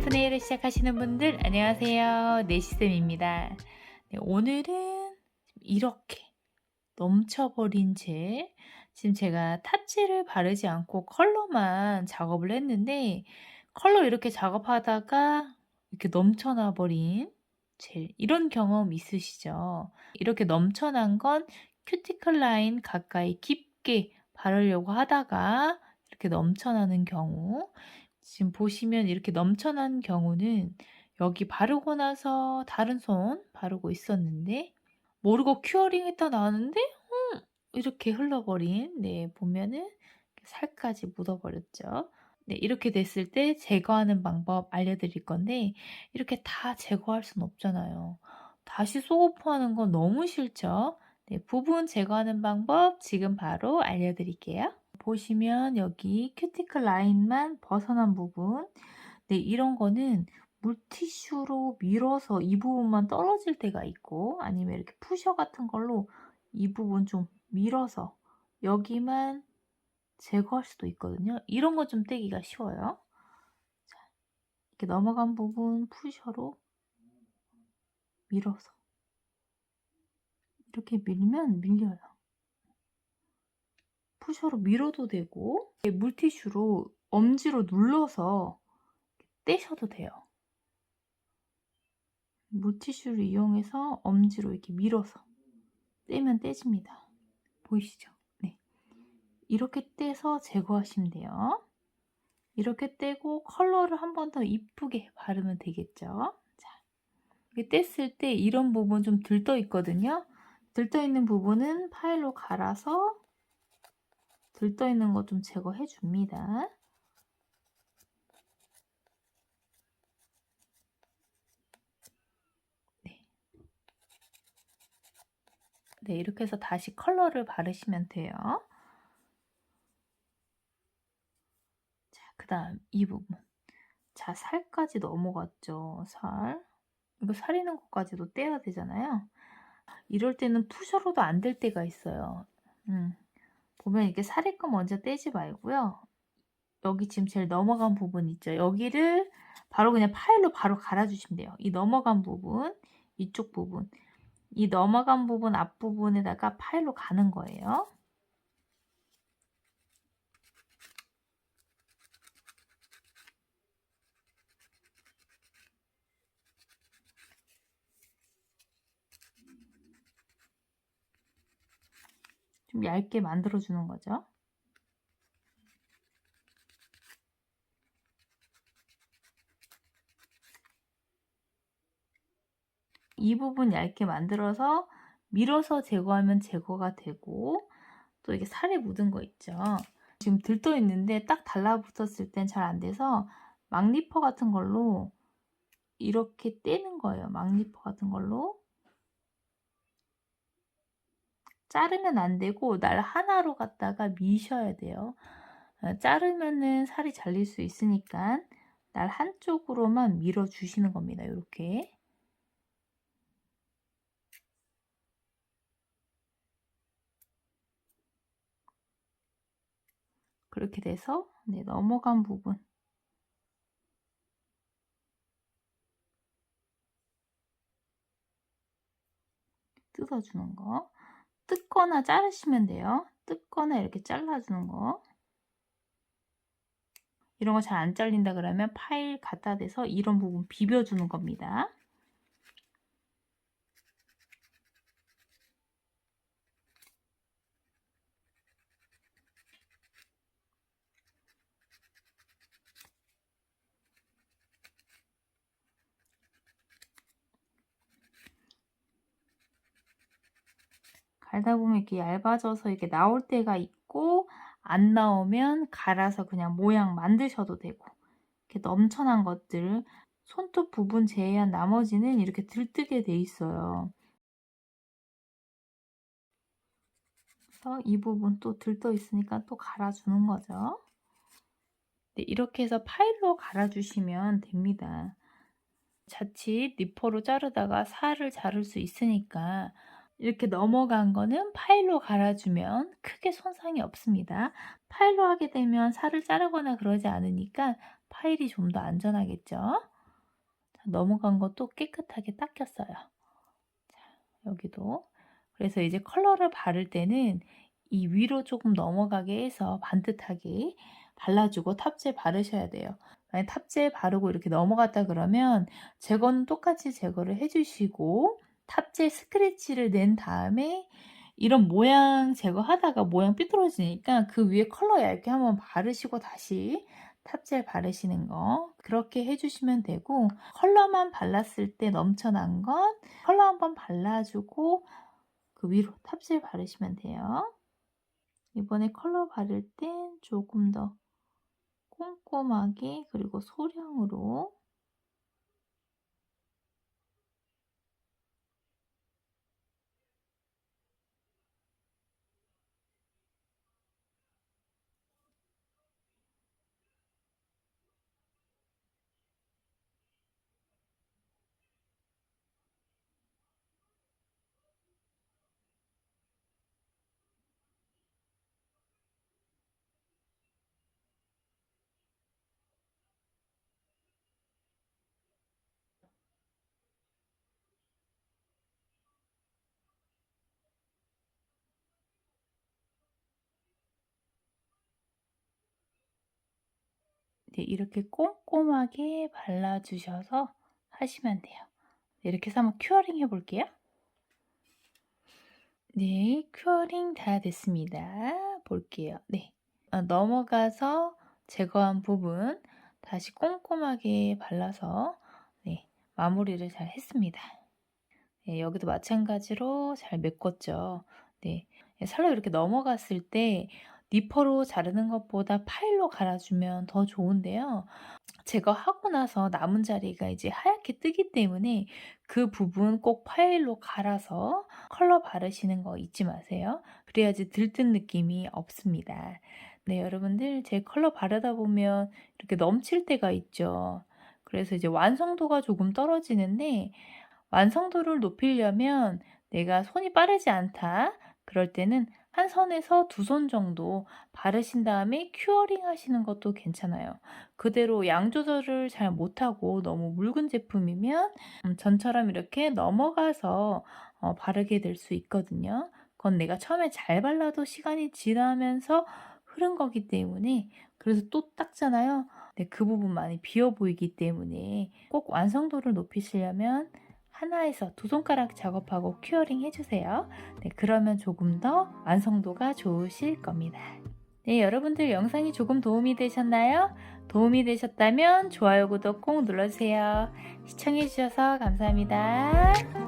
셀프네일을 시작하시는 분들 안녕하세요. 네시쌤입니다. 네, 오늘은 이렇게 넘쳐버린 젤, 지금 제가 타치를 바르지 않고 컬러만 작업을 했는데 컬러 이렇게 작업하다가 이렇게 넘쳐나 버린 젤, 이런 경험 있으시죠? 이렇게 넘쳐난 건 큐티클 라인 가까이 깊게 바르려고 하다가 이렇게 넘쳐나는 경우, 지금 보시면 이렇게 넘쳐난 경우는 여기 바르고 나서 다른 손 바르고 있었는데 모르고 큐어링 했다 나왔는데 이렇게 흘러버린, 네, 보면은 살까지 묻어버렸죠. 네, 이렇게 됐을 때 제거하는 방법 알려드릴 건데 이렇게 다 제거할 순 없잖아요. 다시 소거포하는 건 너무 싫죠. 네, 부분 제거하는 방법 지금 바로 알려드릴게요. 보시면 여기 큐티클 라인만 벗어난 부분, 네, 이런 거는 물티슈로 밀어서 이 부분만 떨어질 때가 있고, 아니면 이렇게 푸셔 같은 걸로 이 부분 좀 밀어서 여기만 제거할 수도 있거든요. 이런 거 좀 떼기가 쉬워요. 자, 이렇게 넘어간 부분 푸셔로 밀어서 이렇게 밀면 밀려요. 푸셔로 밀어도 되고 물티슈로 엄지로 눌러서 떼셔도 돼요. 물티슈를 이용해서 엄지로 이렇게 밀어서 떼면 떼집니다. 보이시죠? 네. 이렇게 떼서 제거하시면 돼요. 이렇게 떼고 컬러를 한 번 더 이쁘게 바르면 되겠죠. 자, 이렇게 뗐을 때 이런 부분 좀 들떠 있거든요. 들떠 있는 부분은 파일로 갈아서 들떠 있는 거 좀 제거해 줍니다. 네. 네, 이렇게 해서 다시 컬러를 바르시면 돼요. 자, 그 다음 이 부분. 자, 살까지 넘어갔죠. 살. 이거 살 있는 것까지도 떼야 되잖아요. 이럴 때는 푸셔로도 안 될 때가 있어요. 보면 이렇게 살이 거 먼저 떼지 말고요. 여기 지금 제일 넘어간 부분 있죠. 여기를 바로 그냥 파일로 바로 갈아주시면 돼요. 이 넘어간 부분, 이쪽 부분, 이 넘어간 부분 앞부분에다가 파일로 가는 거예요. 좀 얇게 만들어주는 거죠. 이 부분 얇게 만들어서 밀어서 제거하면 제거가 되고, 또 이게 살에 묻은 거 있죠. 지금 들떠 있는데 딱 달라붙었을 땐 잘 안 돼서 막니퍼 같은 걸로 이렇게 떼는 거예요. 막니퍼 같은 걸로. 자르면 안 되고 날 하나로 갖다가 미셔야 돼요. 자르면은 살이 잘릴 수 있으니까 날 한쪽으로만 밀어 주시는 겁니다. 이렇게. 그렇게 돼서 네, 넘어간 부분 뜯어주는 거. 뜯거나 자르시면 돼요. 뜯거나 이렇게 잘라주는 거. 이런 거 잘 안 잘린다 그러면 파일 갖다 대서 이런 부분 비벼주는 겁니다. 갈다 보면 이렇게 얇아져서 이렇게 나올 때가 있고, 안 나오면 갈아서 그냥 모양 만드셔도 되고, 이렇게 넘쳐난 것들, 손톱 부분 제외한 나머지는 이렇게 들뜨게 돼 있어요. 그래서 이 부분 또 들떠 있으니까 또 갈아주는 거죠. 네, 이렇게 해서 파일로 갈아주시면 됩니다. 자칫 니퍼로 자르다가 살을 자를 수 있으니까 이렇게 넘어간 거는 파일로 갈아주면 크게 손상이 없습니다. 파일로 하게 되면 살을 자르거나 그러지 않으니까 파일이 좀 더 안전하겠죠. 넘어간 것도 깨끗하게 닦였어요. 자, 여기도. 그래서 이제 컬러를 바를 때는 이 위로 조금 넘어가게 해서 반듯하게 발라주고 탑재 바르셔야 돼요. 만약 탑재 바르고 이렇게 넘어갔다 그러면 제거는 똑같이 제거를 해주시고 탑재 스크래치를 낸 다음에 이런 모양 제거하다가 모양 삐뚤어지니까 그 위에 컬러 얇게 한번 바르시고 다시 탑재 바르시는 거 그렇게 해주시면 되고, 컬러만 발랐을 때 넘쳐난 건 컬러 한번 발라주고 그 위로 탑재 바르시면 돼요. 이번에 컬러 바를 땐 조금 더 꼼꼼하게 그리고 소량으로. 네, 이렇게 꼼꼼하게 발라주셔서 하시면 돼요. 네, 이렇게 해서 한번 큐어링 해볼게요. 네, 큐어링 다 됐습니다. 볼게요. 네, 넘어가서 제거한 부분 다시 꼼꼼하게 발라서 네, 마무리를 잘 했습니다. 네, 여기도 마찬가지로 잘 메꿨죠. 네, 살로 이렇게 넘어갔을 때 니퍼로 자르는 것보다 파일로 갈아주면 더 좋은데요. 제거하고 나서 남은 자리가 이제 하얗게 뜨기 때문에 그 부분 꼭 파일로 갈아서 컬러 바르시는 거 잊지 마세요. 그래야지 들뜬 느낌이 없습니다. 네, 여러분들 제 컬러 바르다 보면 이렇게 넘칠 때가 있죠. 그래서 이제 완성도가 조금 떨어지는데, 완성도를 높이려면 내가 손이 빠르지 않다 그럴 때는 한 선에서 두 손 정도 바르신 다음에 큐어링 하시는 것도 괜찮아요. 그대로 양 조절을 잘 못하고 너무 묽은 제품이면 전처럼 이렇게 넘어가서 바르게 될 수 있거든요. 그건 내가 처음에 잘 발라도 시간이 지나면서 흐른 거기 때문에, 그래서 또 닦잖아요. 네, 그 부분 많이 비어 보이기 때문에 꼭 완성도를 높이시려면 하나에서 두 손가락 작업하고 큐어링 해주세요. 네, 그러면 조금 더 완성도가 좋으실 겁니다. 네, 여러분들 영상이 조금 도움이 되셨나요? 도움이 되셨다면 좋아요, 구독 꼭 눌러주세요. 시청해주셔서 감사합니다.